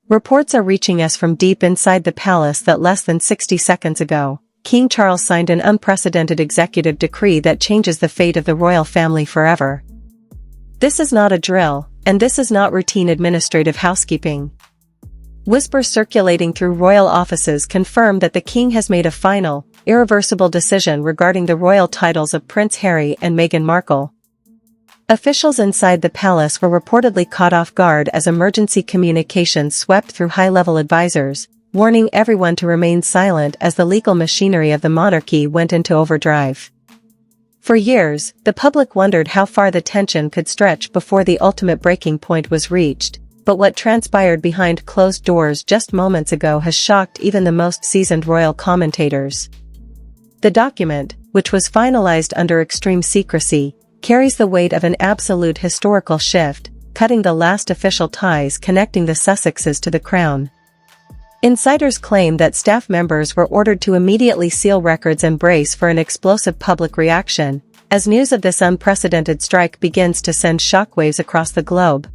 Reports are reaching us from deep inside the palace that less than 60 seconds ago, King Charles signed an unprecedented executive decree that changes the fate of the royal family forever. This is not a drill, and this is not routine administrative housekeeping. Whispers circulating through royal offices confirm that the king has made a final, irreversible decision regarding the royal titles of Prince Harry and Meghan Markle. Officials inside the palace were reportedly caught off guard as emergency communications swept through high-level advisors, warning everyone to remain silent as the legal machinery of the monarchy went into overdrive. For years, the public wondered how far the tension could stretch before the ultimate breaking point was reached, but what transpired behind closed doors just moments ago has shocked even the most seasoned royal commentators. The document, which was finalized under extreme secrecy, carries the weight of an absolute historical shift, cutting the last official ties connecting the Sussexes to the crown. Insiders claim that staff members were ordered to immediately seal records and brace for an explosive public reaction, as news of this unprecedented strike begins to send shockwaves across the globe.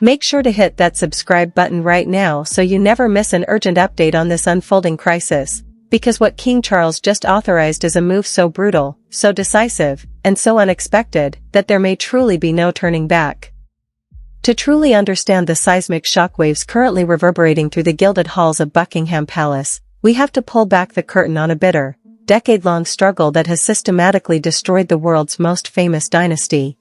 Make sure to hit that subscribe button right now so you never miss an urgent update on this unfolding crisis, because what King Charles just authorized is a move so brutal, so decisive, and so unexpected, that there may truly be no turning back. To truly understand the seismic shockwaves currently reverberating through the gilded halls of Buckingham Palace, we have to pull back the curtain on a bitter, decade-long struggle that has systematically destroyed the world's most famous dynasty.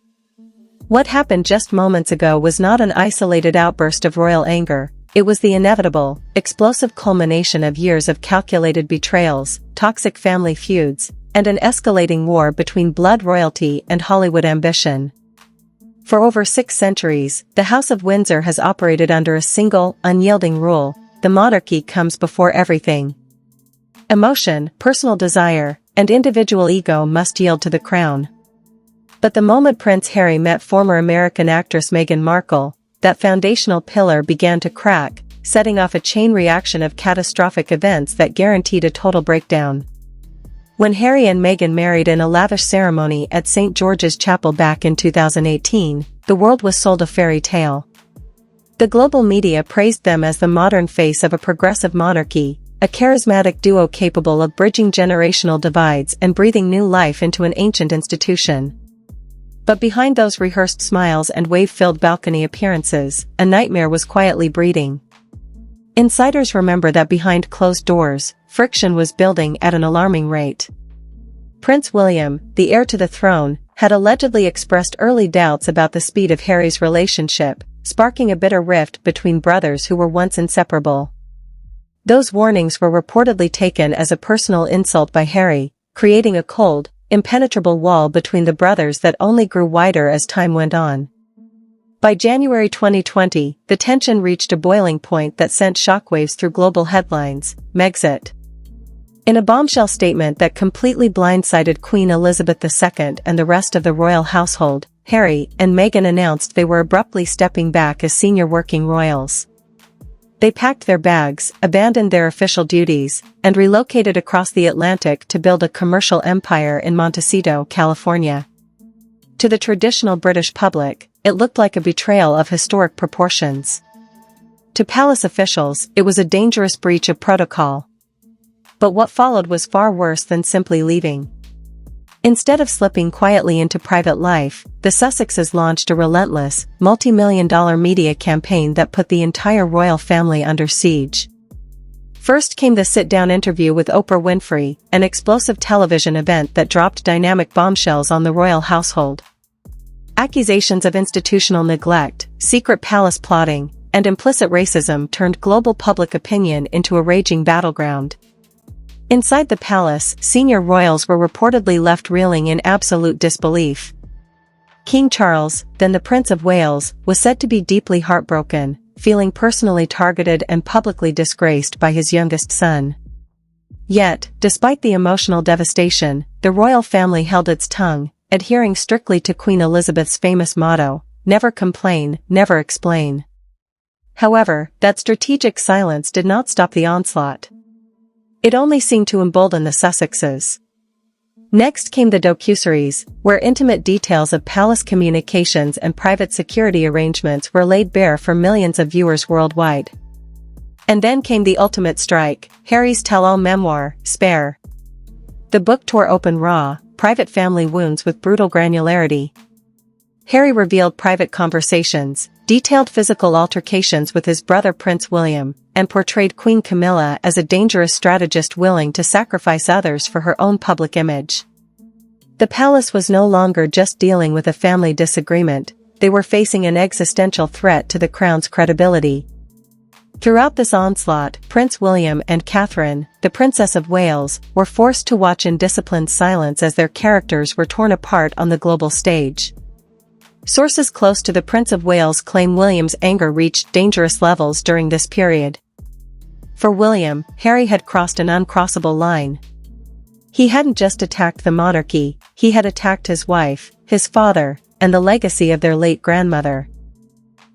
What happened just moments ago was not an isolated outburst of royal anger, it was the inevitable, explosive culmination of years of calculated betrayals, toxic family feuds, and an escalating war between blood royalty and Hollywood ambition. For over 6 centuries, the House of Windsor has operated under a single, unyielding rule: the monarchy comes before everything. Emotion, personal desire, and individual ego must yield to the crown. But the moment Prince Harry met former American actress Meghan Markle, that foundational pillar began to crack, setting off a chain reaction of catastrophic events that guaranteed a total breakdown. When Harry and Meghan married in a lavish ceremony at St. George's Chapel back in 2018, the world was sold a fairy tale. The global media praised them as the modern face of a progressive monarchy, a charismatic duo capable of bridging generational divides and breathing new life into an ancient institution. But behind those rehearsed smiles and wave-filled balcony appearances, a nightmare was quietly breeding. Insiders remember that behind closed doors, friction was building at an alarming rate. Prince William, the heir to the throne, had allegedly expressed early doubts about the speed of Harry's relationship, sparking a bitter rift between brothers who were once inseparable. Those warnings were reportedly taken as a personal insult by Harry, creating a cold, impenetrable wall between the brothers that only grew wider as time went on. By January 2020, the tension reached a boiling point that sent shockwaves through global headlines: Megxit. In a bombshell statement that completely blindsided Queen Elizabeth II and the rest of the royal household, Harry and Meghan announced they were abruptly stepping back as senior working royals. They packed their bags, abandoned their official duties, and relocated across the Atlantic to build a commercial empire in Montecito, California. To the traditional British public, it looked like a betrayal of historic proportions. To palace officials, it was a dangerous breach of protocol. But what followed was far worse than simply leaving. Instead of slipping quietly into private life, the Sussexes launched a relentless, multi-million-dollar media campaign that put the entire royal family under siege. First came the sit-down interview with Oprah Winfrey, an explosive television event that dropped dynamic bombshells on the royal household. Accusations of institutional neglect, secret palace plotting, and implicit racism turned global public opinion into a raging battleground. Inside the palace, senior royals were reportedly left reeling in absolute disbelief. King Charles, then the Prince of Wales, was said to be deeply heartbroken, feeling personally targeted and publicly disgraced by his youngest son. Yet, despite the emotional devastation, the royal family held its tongue, adhering strictly to Queen Elizabeth's famous motto, "Never complain, never explain." However, that strategic silence did not stop the onslaught. It only seemed to embolden the Sussexes. Next came the docuseries, where intimate details of palace communications and private security arrangements were laid bare for millions of viewers worldwide. And then came the ultimate strike, Harry's tell-all memoir, Spare. The book tore open raw, private family wounds with brutal granularity. Harry revealed private conversations, detailed physical altercations with his brother Prince William, and portrayed Queen Camilla as a dangerous strategist willing to sacrifice others for her own public image. The palace was no longer just dealing with a family disagreement, they were facing an existential threat to the crown's credibility. Throughout this onslaught, Prince William and Catherine, the Princess of Wales, were forced to watch in disciplined silence as their characters were torn apart on the global stage. Sources close to the Prince of Wales claim William's anger reached dangerous levels during this period. For William, Harry had crossed an uncrossable line. He hadn't just attacked the monarchy, he had attacked his wife, his father, and the legacy of their late grandmother.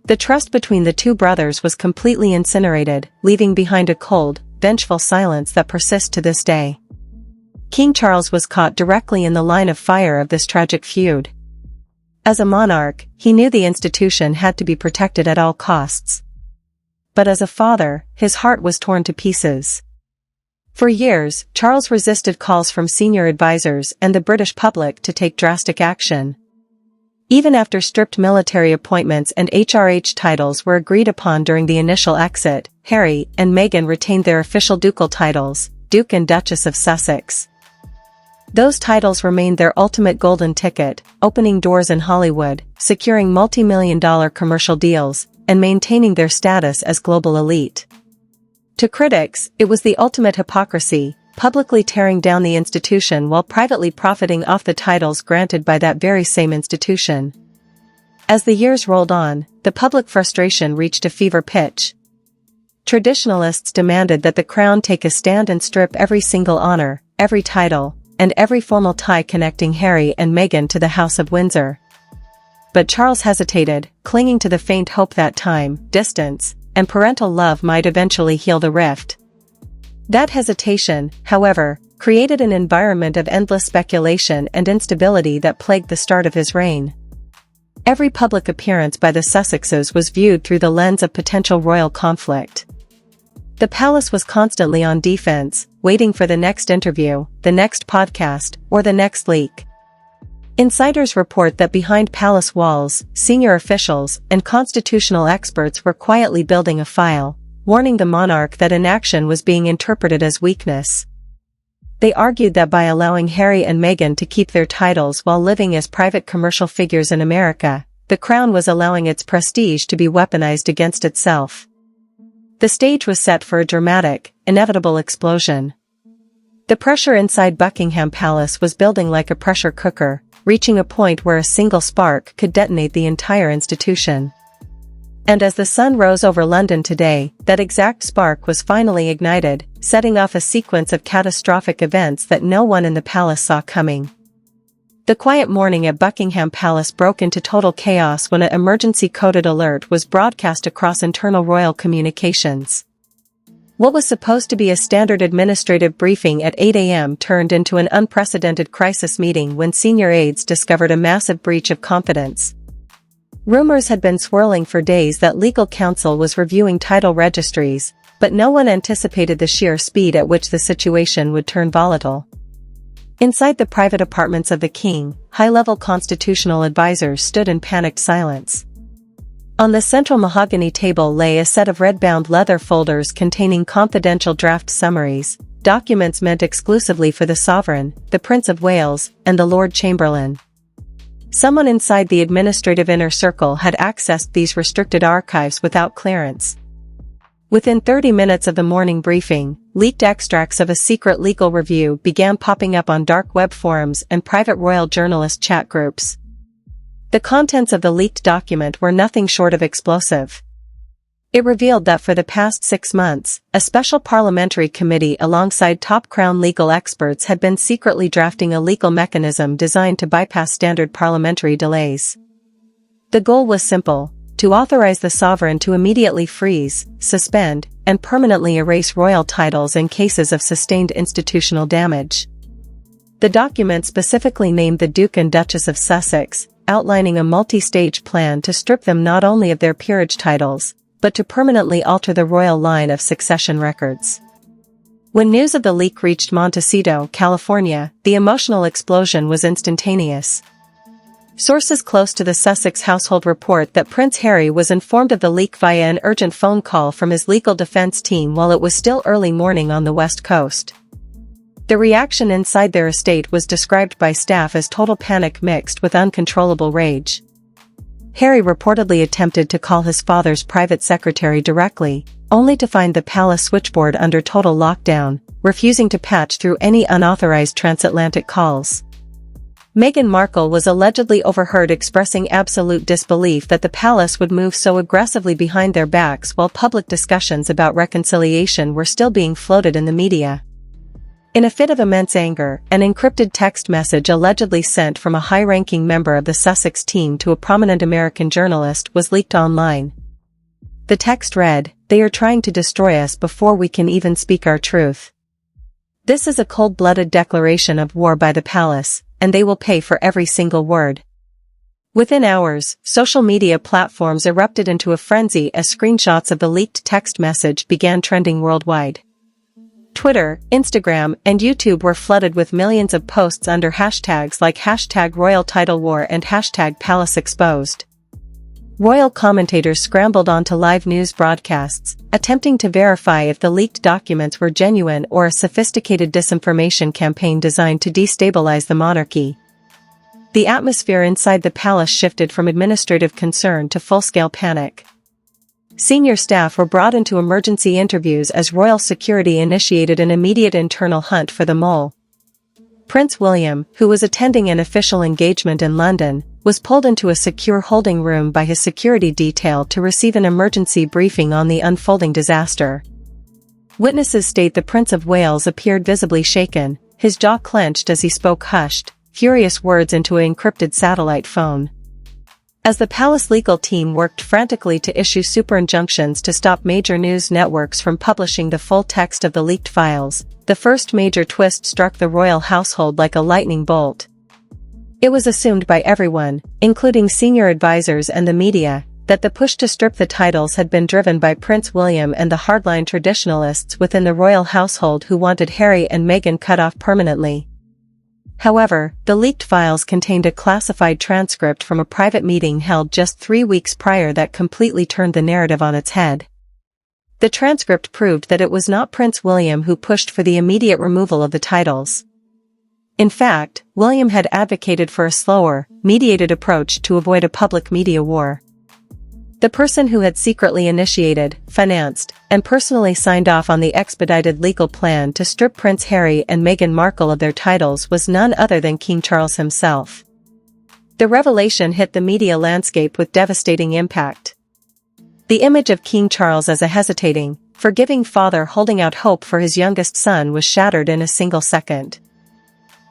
The trust between the two brothers was completely incinerated, leaving behind a cold, vengeful silence that persists to this day. King Charles was caught directly in the line of fire of this tragic feud. As a monarch, he knew the institution had to be protected at all costs. But as a father, his heart was torn to pieces. For years, Charles resisted calls from senior advisors and the British public to take drastic action. Even after strict military appointments and HRH titles were agreed upon during the initial exit, Harry and Meghan retained their official ducal titles, Duke and Duchess of Sussex. Those titles remained their ultimate golden ticket, opening doors in Hollywood, securing multi-million-dollar commercial deals, and maintaining their status as global elite. To critics, it was the ultimate hypocrisy, publicly tearing down the institution while privately profiting off the titles granted by that very same institution. As the years rolled on, the public frustration reached a fever pitch. Traditionalists demanded that the crown take a stand and strip every single honor, every title, and every formal tie connecting Harry and Meghan to the House of Windsor. But Charles hesitated, clinging to the faint hope that time, distance, and parental love might eventually heal the rift. That hesitation, however, created an environment of endless speculation and instability that plagued the start of his reign. Every public appearance by the Sussexes was viewed through the lens of potential royal conflict. The palace was constantly on defense, waiting for the next interview, the next podcast, or the next leak. Insiders report that behind palace walls, senior officials and constitutional experts were quietly building a file, warning the monarch that inaction was being interpreted as weakness. They argued that by allowing Harry and Meghan to keep their titles while living as private commercial figures in America, the crown was allowing its prestige to be weaponized against itself. The stage was set for a dramatic, inevitable explosion. The pressure inside Buckingham Palace was building like a pressure cooker, reaching a point where a single spark could detonate the entire institution. And as the sun rose over London today, that exact spark was finally ignited, setting off a sequence of catastrophic events that no one in the palace saw coming. The quiet morning at Buckingham Palace broke into total chaos when an emergency-coded alert was broadcast across internal royal communications. What was supposed to be a standard administrative briefing at 8 a.m. turned into an unprecedented crisis meeting when senior aides discovered a massive breach of confidence. Rumors had been swirling for days that legal counsel was reviewing title registries, but no one anticipated the sheer speed at which the situation would turn volatile. Inside the private apartments of the king, high-level constitutional advisors stood in panicked silence. On the central mahogany table lay a set of red-bound leather folders containing confidential draft summaries, documents meant exclusively for the sovereign, the Prince of Wales, and the Lord Chamberlain. Someone inside the administrative inner circle had accessed these restricted archives without clearance. Within 30 minutes of the morning briefing, leaked extracts of a secret legal review began popping up on dark web forums and private royal journalist chat groups. The contents of the leaked document were nothing short of explosive. It revealed that for the past 6 months, a special parliamentary committee alongside top crown legal experts had been secretly drafting a legal mechanism designed to bypass standard parliamentary delays. The goal was simple: to authorize the sovereign to immediately freeze, suspend, and permanently erase royal titles in cases of sustained institutional damage. The document specifically named the Duke and Duchess of Sussex, outlining a multi-stage plan to strip them not only of their peerage titles, but to permanently alter the royal line of succession records. When news of the leak reached Montecito, California, the emotional explosion was instantaneous. Sources close to the Sussex household report that Prince Harry was informed of the leak via an urgent phone call from his legal defense team while it was still early morning on the West Coast. The reaction inside their estate was described by staff as total panic mixed with uncontrollable rage. Harry reportedly attempted to call his father's private secretary directly, only to find the palace switchboard under total lockdown, refusing to patch through any unauthorized transatlantic calls. Meghan Markle was allegedly overheard expressing absolute disbelief that the palace would move so aggressively behind their backs while public discussions about reconciliation were still being floated in the media. In a fit of immense anger, an encrypted text message allegedly sent from a high-ranking member of the Sussex team to a prominent American journalist was leaked online. The text read, "They are trying to destroy us before we can even speak our truth. This is a cold-blooded declaration of war by the palace, and they will pay for every single word." Within hours, social media platforms erupted into a frenzy as screenshots of the leaked text message began trending worldwide. Twitter, Instagram, and YouTube were flooded with millions of posts under hashtags like #RoyalTitleWar and #PalaceExposed. Royal commentators scrambled onto live news broadcasts, attempting to verify if the leaked documents were genuine or a sophisticated disinformation campaign designed to destabilize the monarchy. The atmosphere inside the palace shifted from administrative concern to full-scale panic. Senior staff were brought into emergency interviews as royal security initiated an immediate internal hunt for the mole. Prince William, who was attending an official engagement in London, was pulled into a secure holding room by his security detail to receive an emergency briefing on the unfolding disaster. Witnesses state the Prince of Wales appeared visibly shaken, his jaw clenched as he spoke hushed, furious words into an encrypted satellite phone. As the palace legal team worked frantically to issue super injunctions to stop major news networks from publishing the full text of the leaked files, the first major twist struck the royal household like a lightning bolt. It was assumed by everyone, including senior advisors and the media, that the push to strip the titles had been driven by Prince William and the hardline traditionalists within the royal household who wanted Harry and Meghan cut off permanently. However, the leaked files contained a classified transcript from a private meeting held just 3 weeks prior that completely turned the narrative on its head. The transcript proved that it was not Prince William who pushed for the immediate removal of the titles. In fact, William had advocated for a slower, mediated approach to avoid a public media war. The person who had secretly initiated, financed, and personally signed off on the expedited legal plan to strip Prince Harry and Meghan Markle of their titles was none other than King Charles himself. The revelation hit the media landscape with devastating impact. The image of King Charles as a hesitating, forgiving father holding out hope for his youngest son was shattered in a single second.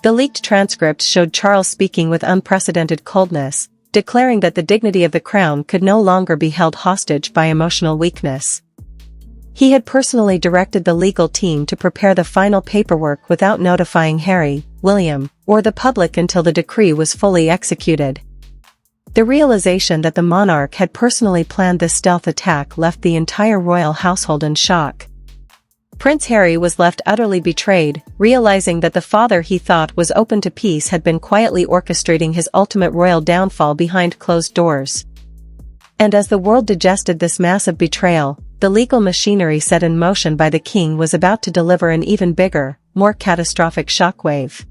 The leaked transcript showed Charles speaking with unprecedented coldness, declaring that the dignity of the crown could no longer be held hostage by emotional weakness. He had personally directed the legal team to prepare the final paperwork without notifying Harry, William, or the public until the decree was fully executed. The realization that the monarch had personally planned this stealth attack left the entire royal household in shock. Prince Harry was left utterly betrayed, realizing that the father he thought was open to peace had been quietly orchestrating his ultimate royal downfall behind closed doors. And as the world digested this massive betrayal, the legal machinery set in motion by the king was about to deliver an even bigger, more catastrophic shockwave.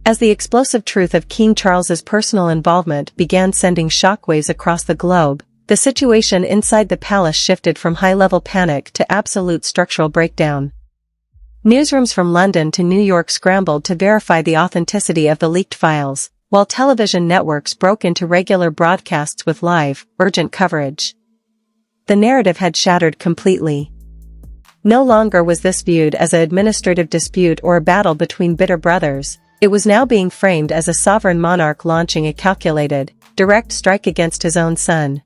As the explosive truth of King Charles's personal involvement began sending shockwaves across the globe, the situation inside the palace shifted from high-level panic to absolute structural breakdown. Newsrooms from London to New York scrambled to verify the authenticity of the leaked files, while television networks broke into regular broadcasts with live, urgent coverage. The narrative had shattered completely. No longer was this viewed as an administrative dispute or a battle between bitter brothers, it was now being framed as a sovereign monarch launching a calculated, direct strike against his own son.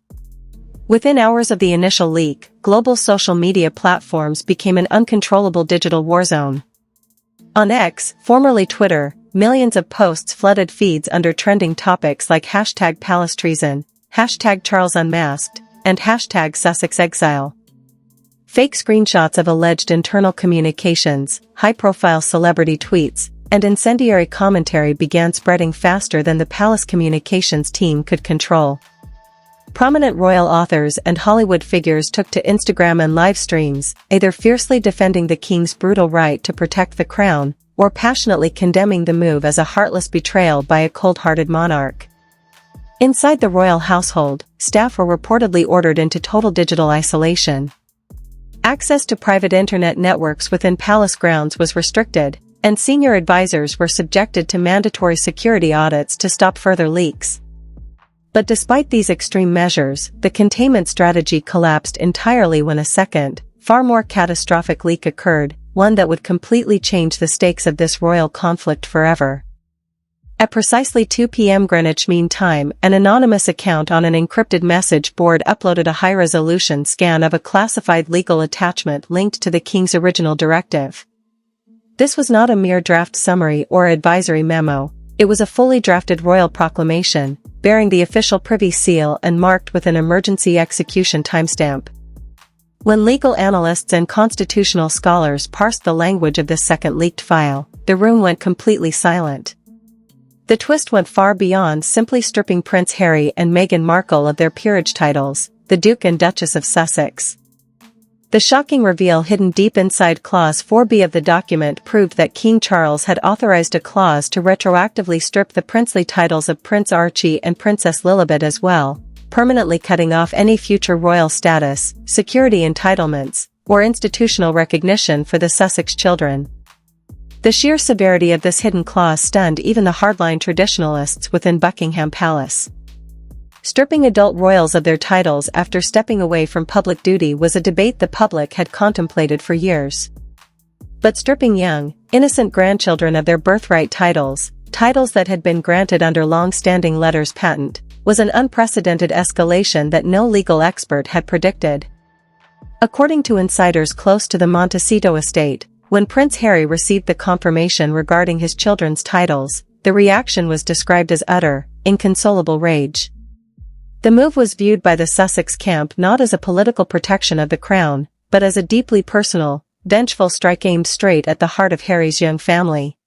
Within hours of the initial leak, global social media platforms became an uncontrollable digital war zone. On X, formerly Twitter, millions of posts flooded feeds under trending topics like #PalaceTreason, #CharlesUnmasked, and #Sussex exile. Fake screenshots of alleged internal communications, high-profile celebrity tweets, and incendiary commentary began spreading faster than the palace communications team could control. Prominent royal authors and Hollywood figures took to Instagram and live streams, either fiercely defending the king's brutal right to protect the crown, or passionately condemning the move as a heartless betrayal by a cold-hearted monarch. Inside the royal household, staff were reportedly ordered into total digital isolation. Access to private internet networks within palace grounds was restricted, and senior advisors were subjected to mandatory security audits to stop further leaks. But despite these extreme measures, the containment strategy collapsed entirely when a second, far more catastrophic leak occurred, one that would completely change the stakes of this royal conflict forever. At precisely 2 p.m. Greenwich Mean Time, an anonymous account on an encrypted message board uploaded a high-resolution scan of a classified legal attachment linked to the king's original directive. This was not a mere draft summary or advisory memo, it was a fully drafted royal proclamation, bearing the official privy seal and marked with an emergency execution timestamp. When legal analysts and constitutional scholars parsed the language of this second leaked file, the room went completely silent. The twist went far beyond simply stripping Prince Harry and Meghan Markle of their peerage titles, the Duke and Duchess of Sussex. The shocking reveal hidden deep inside Clause 4B of the document proved that King Charles had authorized a clause to retroactively strip the princely titles of Prince Archie and Princess Lilibet as well, permanently cutting off any future royal status, security entitlements, or institutional recognition for the Sussex children. The sheer severity of this hidden clause stunned even the hardline traditionalists within Buckingham Palace. Stripping adult royals of their titles after stepping away from public duty was a debate the public had contemplated for years. But stripping young, innocent grandchildren of their birthright titles that had been granted under long-standing letters patent, was an unprecedented escalation that no legal expert had predicted. According to insiders close to the Montecito estate, when Prince Harry received the confirmation regarding his children's titles, the reaction was described as utter, inconsolable rage. The move was viewed by the Sussex camp not as a political protection of the crown, but as a deeply personal, vengeful strike aimed straight at the heart of Harry's young family.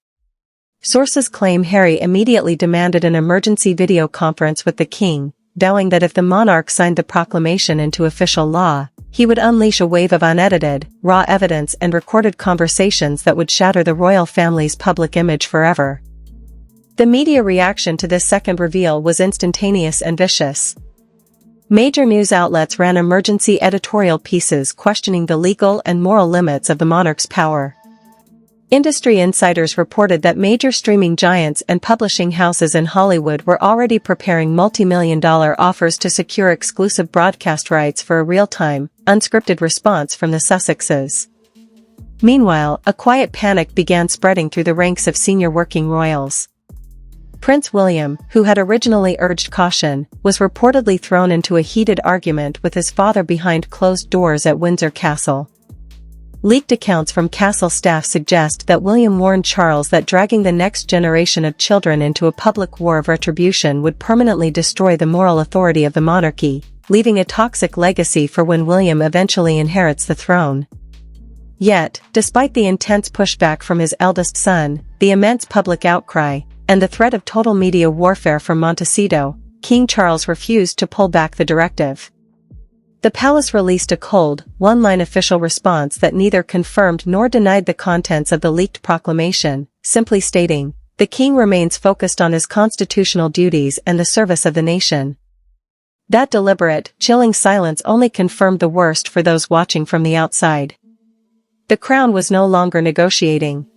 Sources claim Harry immediately demanded an emergency video conference with the king, vowing that if the monarch signed the proclamation into official law, he would unleash a wave of unedited, raw evidence and recorded conversations that would shatter the royal family's public image forever. The media reaction to this second reveal was instantaneous and vicious. Major news outlets ran emergency editorial pieces questioning the legal and moral limits of the monarch's power. Industry insiders reported that major streaming giants and publishing houses in Hollywood were already preparing multi-million-dollar offers to secure exclusive broadcast rights for a real-time, unscripted response from the Sussexes. Meanwhile, a quiet panic began spreading through the ranks of senior working royals. Prince William, who had originally urged caution, was reportedly thrown into a heated argument with his father behind closed doors at Windsor Castle. Leaked accounts from castle staff suggest that William warned Charles that dragging the next generation of children into a public war of retribution would permanently destroy the moral authority of the monarchy, leaving a toxic legacy for when William eventually inherits the throne. Yet, despite the intense pushback from his eldest son, the immense public outcry, and the threat of total media warfare from Montecito, King Charles refused to pull back the directive. The palace released a cold, one-line official response that neither confirmed nor denied the contents of the leaked proclamation, simply stating, "The king remains focused on his constitutional duties and the service of the nation." That deliberate, chilling silence only confirmed the worst for those watching from the outside. The crown was no longer negotiating.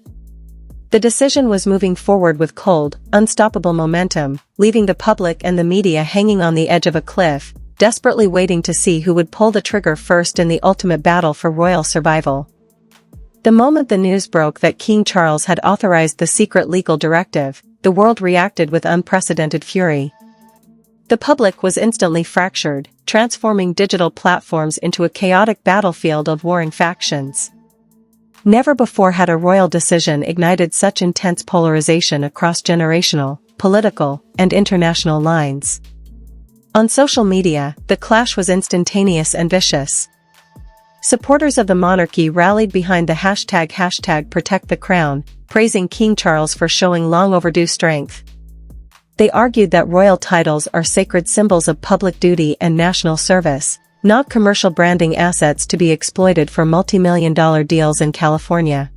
The decision was moving forward with cold, unstoppable momentum, leaving the public and the media hanging on the edge of a cliff, desperately waiting to see who would pull the trigger first in the ultimate battle for royal survival. The moment the news broke that King Charles had authorized the secret legal directive, the world reacted with unprecedented fury. The public was instantly fractured, transforming digital platforms into a chaotic battlefield of warring factions. Never before had a royal decision ignited such intense polarization across generational, political, and international lines. On social media, the clash was instantaneous and vicious. Supporters of the monarchy rallied behind the #protectthecrown, praising King Charles for showing long overdue strength. They argued that royal titles are sacred symbols of public duty and national service, not commercial branding assets to be exploited for multi-million-dollar deals in California.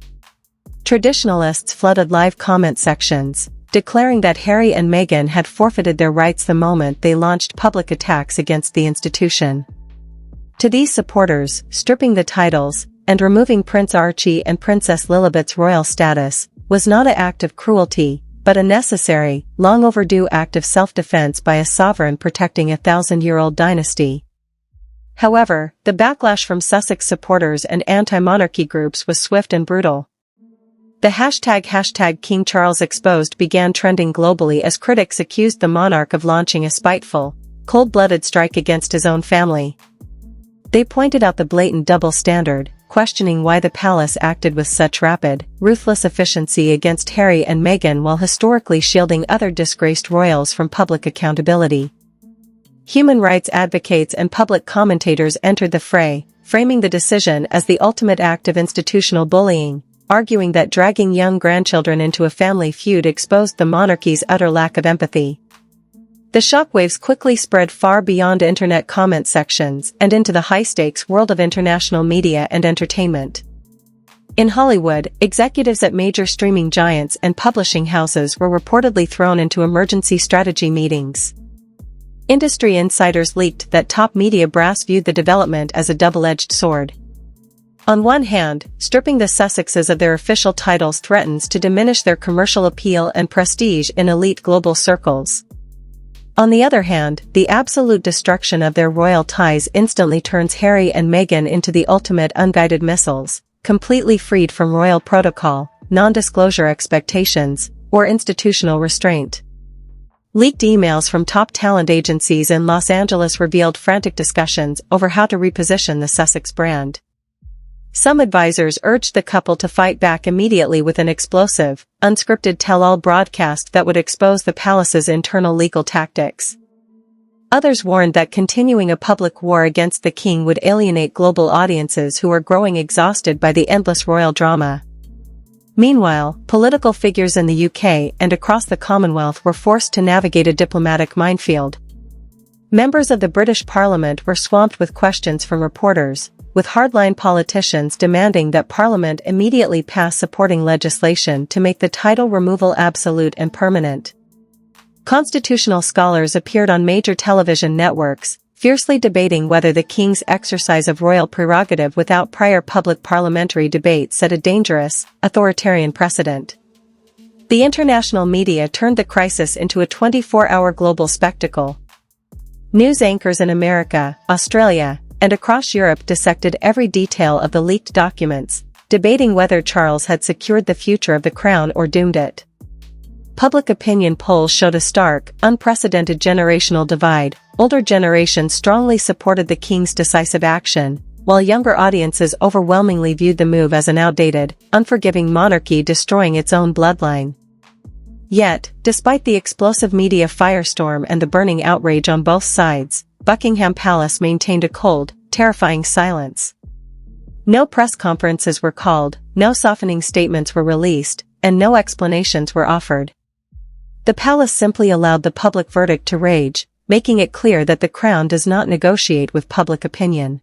Traditionalists flooded live comment sections, declaring that Harry and Meghan had forfeited their rights the moment they launched public attacks against the institution. To these supporters, stripping the titles, and removing Prince Archie and Princess Lilibet's royal status, was not an act of cruelty, but a necessary, long overdue act of self-defense by a sovereign protecting a 1,000-year-old dynasty. However, the backlash from Sussex supporters and anti-monarchy groups was swift and brutal. The #King Charles Exposed began trending globally as critics accused the monarch of launching a spiteful, cold-blooded strike against his own family. They pointed out the blatant double standard, questioning why the palace acted with such rapid, ruthless efficiency against Harry and Meghan while historically shielding other disgraced royals from public accountability. Human rights advocates and public commentators entered the fray, framing the decision as the ultimate act of institutional bullying, arguing that dragging young grandchildren into a family feud exposed the monarchy's utter lack of empathy. The shockwaves quickly spread far beyond internet comment sections and into the high-stakes world of international media and entertainment. In Hollywood, executives at major streaming giants and publishing houses were reportedly thrown into emergency strategy meetings. Industry insiders leaked that top media brass viewed the development as a double-edged sword. On one hand, stripping the Sussexes of their official titles threatens to diminish their commercial appeal and prestige in elite global circles. On the other hand, the absolute destruction of their royal ties instantly turns Harry and Meghan into the ultimate unguided missiles, completely freed from royal protocol, non-disclosure expectations, or institutional restraint. Leaked emails from top talent agencies in Los Angeles revealed frantic discussions over how to reposition the Sussex brand. Some advisors urged the couple to fight back immediately with an explosive, unscripted tell-all broadcast that would expose the palace's internal legal tactics. Others warned that continuing a public war against the king would alienate global audiences who were growing exhausted by the endless royal drama. Meanwhile, political figures in the UK and across the Commonwealth were forced to navigate a diplomatic minefield. Members of the British Parliament were swamped with questions from reporters, with hardline politicians demanding that Parliament immediately pass supporting legislation to make the title removal absolute and permanent. Constitutional scholars appeared on major television networks, fiercely debating whether the king's exercise of royal prerogative without prior public parliamentary debate set a dangerous, authoritarian precedent. The international media turned the crisis into a 24-hour global spectacle. News anchors in America, Australia, and across Europe dissected every detail of the leaked documents, debating whether Charles had secured the future of the crown or doomed it. Public opinion polls showed a stark, unprecedented generational divide. Older generations strongly supported the king's decisive action, while younger audiences overwhelmingly viewed the move as an outdated, unforgiving monarchy destroying its own bloodline. Yet, despite the explosive media firestorm and the burning outrage on both sides, Buckingham Palace maintained a cold, terrifying silence. No press conferences were called, no softening statements were released, and no explanations were offered. The palace simply allowed the public verdict to rage, making it clear that the crown does not negotiate with public opinion.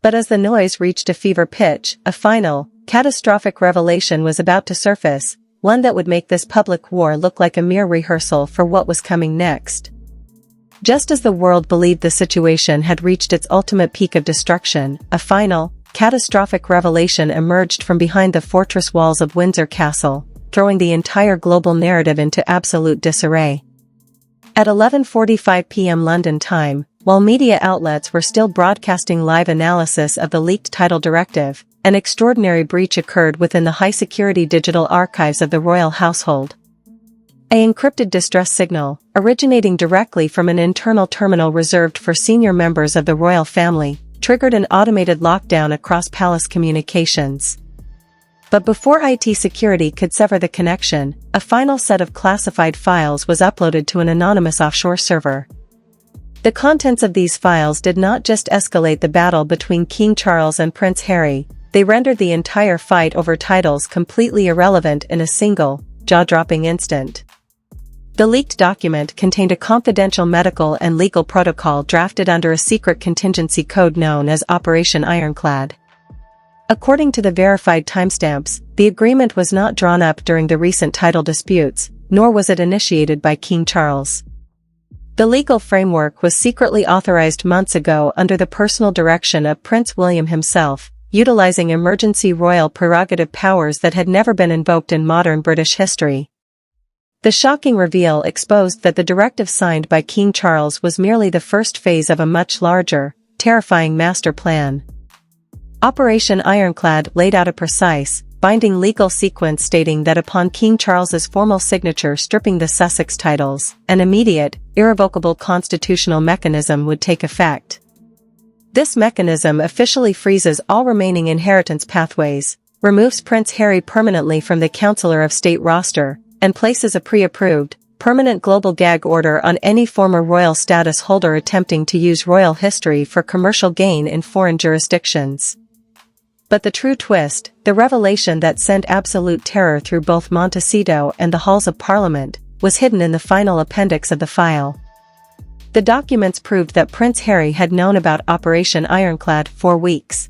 But as the noise reached a fever pitch, a final, catastrophic revelation was about to surface, one that would make this public war look like a mere rehearsal for what was coming next. Just as the world believed the situation had reached its ultimate peak of destruction, a final, catastrophic revelation emerged from behind the fortress walls of Windsor Castle, throwing the entire global narrative into absolute disarray. At 11:45 p.m. London time, while media outlets were still broadcasting live analysis of the leaked title directive, an extraordinary breach occurred within the high-security digital archives of the royal household. An encrypted distress signal, originating directly from an internal terminal reserved for senior members of the royal family, triggered an automated lockdown across palace communications. But before IT security could sever the connection, a final set of classified files was uploaded to an anonymous offshore server. The contents of these files did not just escalate the battle between King Charles and Prince Harry, they rendered the entire fight over titles completely irrelevant in a single, jaw-dropping instant. The leaked document contained a confidential medical and legal protocol drafted under a secret contingency code known as Operation Ironclad. According to the verified timestamps, the agreement was not drawn up during the recent title disputes, nor was it initiated by King Charles. The legal framework was secretly authorized months ago under the personal direction of Prince William himself, utilizing emergency royal prerogative powers that had never been invoked in modern British history. The shocking reveal exposed that the directive signed by King Charles was merely the first phase of a much larger, terrifying master plan. Operation Ironclad laid out a precise, binding legal sequence stating that upon King Charles's formal signature stripping the Sussex titles, an immediate, irrevocable constitutional mechanism would take effect. This mechanism officially freezes all remaining inheritance pathways, removes Prince Harry permanently from the Councillor of State roster, and places a pre-approved, permanent global gag order on any former royal status holder attempting to use royal history for commercial gain in foreign jurisdictions. But the true twist, the revelation that sent absolute terror through both Montecito and the halls of Parliament, was hidden in the final appendix of the file. The documents proved that Prince Harry had known about Operation Ironclad for weeks.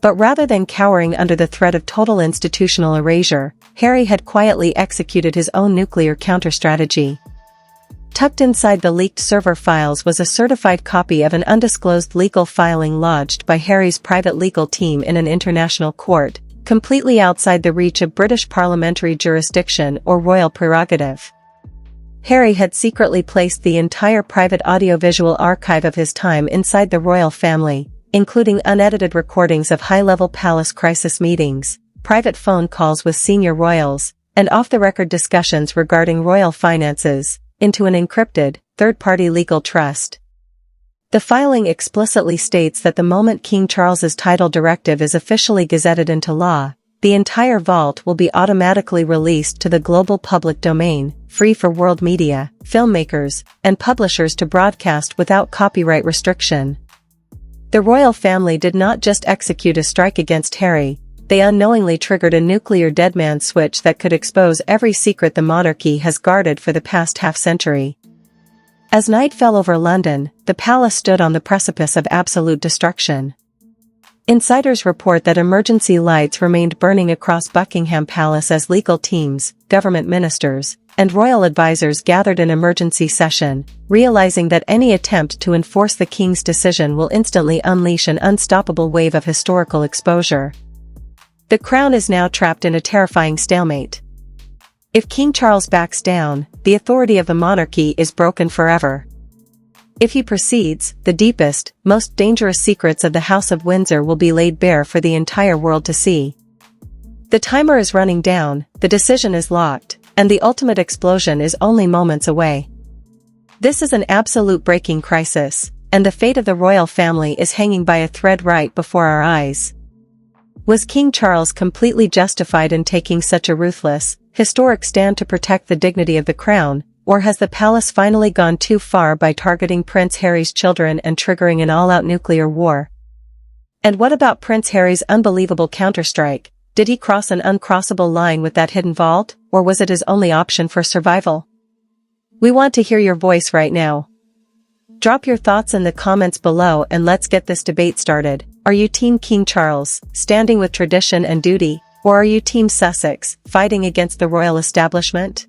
But rather than cowering under the threat of total institutional erasure, Harry had quietly executed his own nuclear counter-strategy. Tucked inside the leaked server files was a certified copy of an undisclosed legal filing lodged by Harry's private legal team in an international court, completely outside the reach of British parliamentary jurisdiction or royal prerogative. Harry had secretly placed the entire private audiovisual archive of his time inside the royal family, including unedited recordings of high-level palace crisis meetings, private phone calls with senior royals, and off-the-record discussions regarding royal finances, into an encrypted, third-party legal trust. The filing explicitly states that the moment King Charles's title directive is officially gazetted into law, the entire vault will be automatically released to the global public domain, free for world media, filmmakers, and publishers to broadcast without copyright restriction. The royal family did not just execute a strike against Harry, they unknowingly triggered a nuclear deadman switch that could expose every secret the monarchy has guarded for the past half-century. As night fell over London, the palace stood on the precipice of absolute destruction. Insiders report that emergency lights remained burning across Buckingham Palace as legal teams, government ministers, and royal advisors gathered in emergency session, realizing that any attempt to enforce the king's decision will instantly unleash an unstoppable wave of historical exposure. The crown is now trapped in a terrifying stalemate. If King Charles backs down, the authority of the monarchy is broken forever. If he proceeds, the deepest, most dangerous secrets of the House of Windsor will be laid bare for the entire world to see. The timer is running down, the decision is locked, and the ultimate explosion is only moments away. This is an absolute breaking crisis, and the fate of the royal family is hanging by a thread right before our eyes. Was King Charles completely justified in taking such a ruthless, historic stand to protect the dignity of the crown, or has the palace finally gone too far by targeting Prince Harry's children and triggering an all-out nuclear war? And what about Prince Harry's unbelievable counterstrike? Did he cross an uncrossable line with that hidden vault, or was it his only option for survival? We want to hear your voice right now. Drop your thoughts in the comments below and let's get this debate started. Are you Team King Charles, standing with tradition and duty, or are you Team Sussex, fighting against the royal establishment?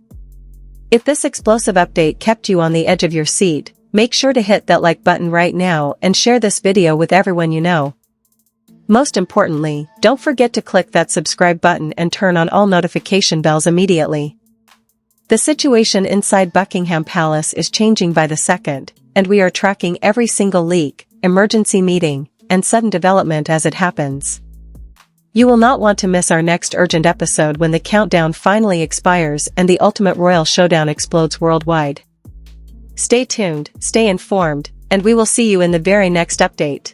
If this explosive update kept you on the edge of your seat, make sure to hit that like button right now and share this video with everyone you know. Most importantly, don't forget to click that subscribe button and turn on all notification bells immediately. The situation inside Buckingham Palace is changing by the second, and we are tracking every single leak, emergency meeting, and sudden development as it happens. You will not want to miss our next urgent episode when the countdown finally expires and the ultimate royal showdown explodes worldwide. Stay tuned, stay informed, and we will see you in the very next update.